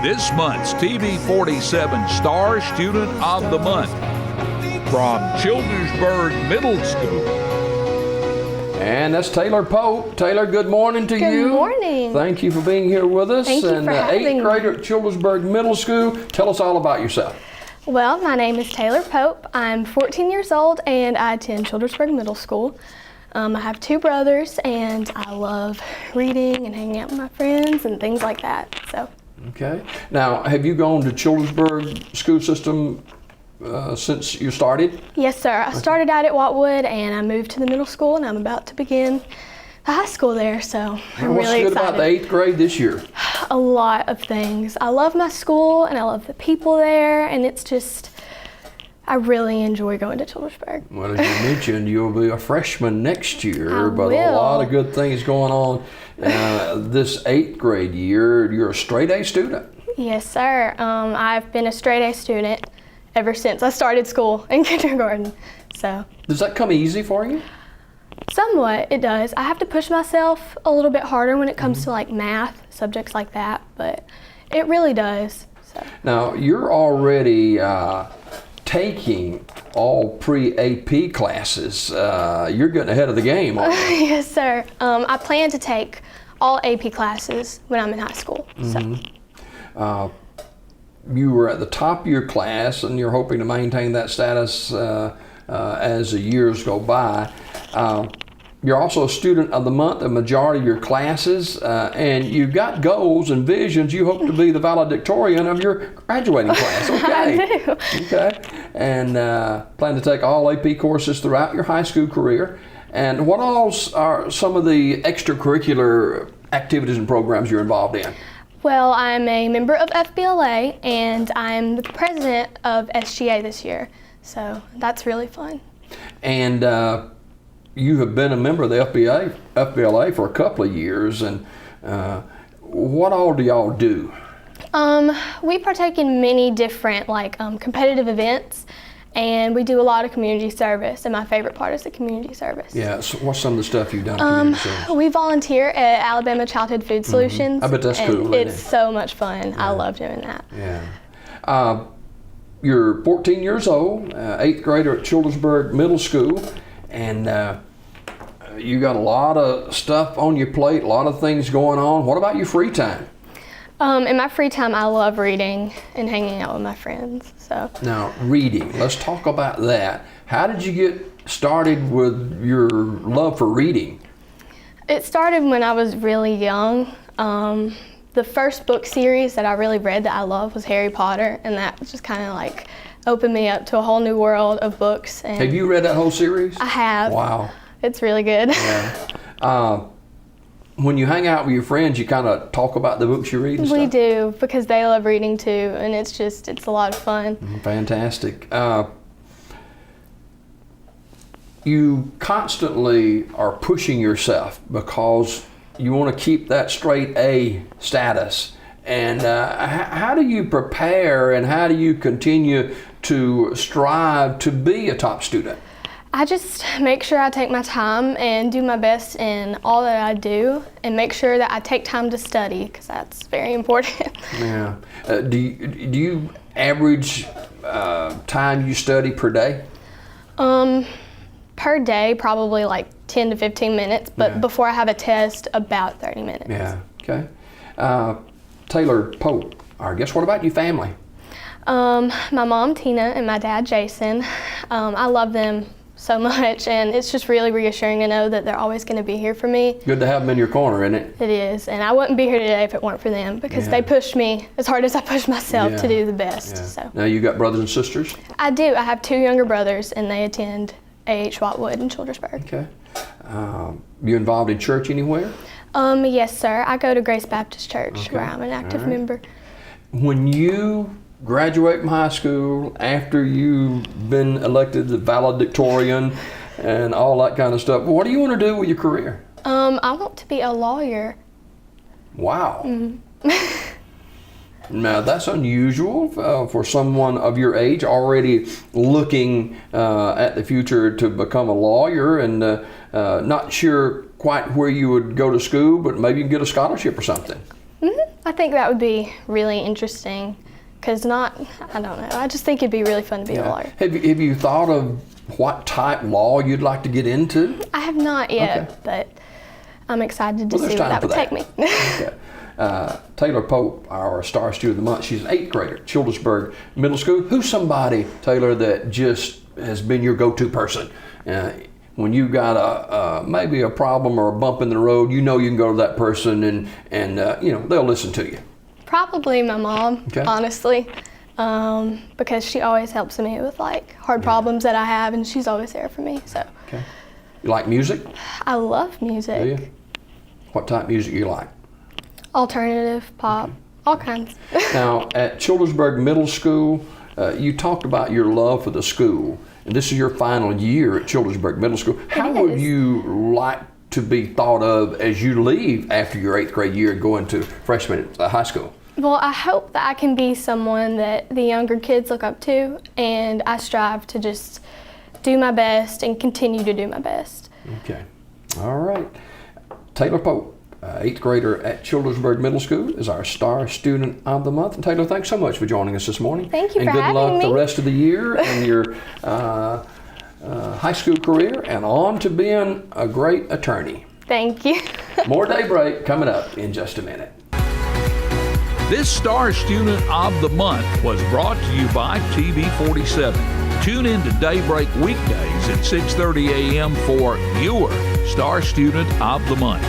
this month's TV 47 Star Student of the Month from Childersburg Middle School. And that's Taylor Pope. Taylor, good morning to you. Good morning. Thank you for being here with us. Thank you for having me. 8th grader at Childersburg Middle School. Tell us all about yourself. Well, my name is Taylor Pope. I'm 14 years old and I attend Childersburg Middle School. I have 2 brothers and I love reading and hanging out with my friends and things like that. So. Okay. Now, have you gone to Childersburg school system since you started? Yes, sir. I started out at WOIL and I moved to the middle school and I'm about to begin the high school there, so I'm really excited. What's good about the 8th grade this year? A lot of things. I love my school and I love the people there, and it's just, I really enjoy going to Childersburg. Well, as you mentioned, you'll be a freshman next year, but will. a lot of good things going on this 8th grade year. You're a straight A student. Yes, sir. I've been a straight A student ever since I started school in kindergarten. So. Does that come easy for you? Somewhat, it does. I have to push myself a little bit harder when it comes to like math, subjects like that, but it really does. So. Now, you're already taking all pre-AP classes. You're getting ahead of the game, aren't you? Yes, sir. I plan to take all AP classes when I'm in high school. So. You were at the top of your class and you're hoping to maintain that status as the years go by. You're also a student of the month in majority of your classes, and you've got goals and visions. You hope to be the valedictorian of your graduating class. Okay. I do. Okay. And plan to take all AP courses throughout your high school career. And what else are some of the extracurricular activities and programs you're involved in? Well, I'm a member of FBLA, and I'm the president of SGA this year. So that's really fun. And you have been a member of the FBLA for a couple of years, and what all do y'all do? We partake in many different competitive events, and we do a lot of community service, and my favorite part is the community service. Yeah, so what's some of the stuff you've done in community service? We volunteer at Alabama Childhood Food Solutions. I bet that's cool. It's so much fun. Yeah. I love doing that. Yeah. You're 14 years old, 8th grader at Childersburg Middle School, and you got a lot of stuff on your plate, a lot of things going on. What about your free time? In my free time, I love reading and hanging out with my friends. So. Now, reading. Let's talk about that. How did you get started with your love for reading? It started when I was really young. The first book series that I really read that I loved was Harry Potter, and that just kind of like opened me up to a whole new world of books. And have you read that whole series? I have. Wow. It's really good. Yeah. When you hang out with your friends, you kind of talk about the books you read and stuff? We do, because they love reading too, and it's a lot of fun. Fantastic. You constantly are pushing yourself because you want to keep that straight A status. And how do you prepare and how do you continue to strive to be a top student? I just make sure I take my time and do my best in all that I do, and make sure that I take time to study, because that's very important. Yeah. Do you average time you study per day? Per day, probably like 10 to 15 minutes, but before I have a test, about 30 minutes. Yeah, okay. Taylor Pope, guess what about your family? My mom, Tina, and my dad, Jason. I love them so much, and it's just really reassuring to know that they're always going to be here for me. Good to have them in your corner, isn't it? It is, and I wouldn't be here today if it weren't for them, because they pushed me as hard as I pushed myself to do the best. Yeah. So. Now you got brothers and sisters? I do. I have 2 younger brothers, and they attend A.H. Watwood in Childersburg. Okay. You involved in church anywhere? Yes, sir. I go to Grace Baptist Church, where I'm an active member. When you graduate from high school, after you've been elected the valedictorian and all that kind of stuff, what do you want to do with your career? I want to be a lawyer. Wow. Now that's unusual for someone of your age, already looking at the future to become a lawyer, and not sure quite where you would go to school, but maybe you can get a scholarship or something. I think that would be really interesting because I don't know, I just think it'd be really fun to be a lawyer. Have you thought of what type law you'd like to get into? I have not yet, but I'm excited to see where that would take me. Okay. Taylor Pope, our Star Student of the Month, she's an 8th grader at Childersburg Middle School. Who's somebody, Taylor, that just has been your go-to person? When you got maybe a problem or a bump in the road, you know you can go to that person and they'll listen to you. Probably my mom, honestly, because she always helps me with like hard problems that I have, and she's always there for me. So. Okay. You like music? I love music. Do you? What type of music you like? Alternative, pop, all kinds. Now, at Childersburg Middle School, you talked about your love for the school, and this is your final year at Childersburg Middle School. How would you like to be thought of as you leave after your 8th grade year and go into freshman at high school? Well, I hope that I can be someone that the younger kids look up to, and I strive to just do my best and continue to do my best. Okay. All right. Taylor Pope, 8th grader at Childersburg Middle School, is our Star Student of the Month. And Taylor, thanks so much for joining us this morning. Thank you for having me. And good luck the rest of the year and your high school career, and on to being a great attorney. Thank you. More Daybreak coming up in just a minute. This Star Student of the Month was brought to you by TV 47. Tune in to Daybreak weekdays at 6:30 a.m. for your Star Student of the Month.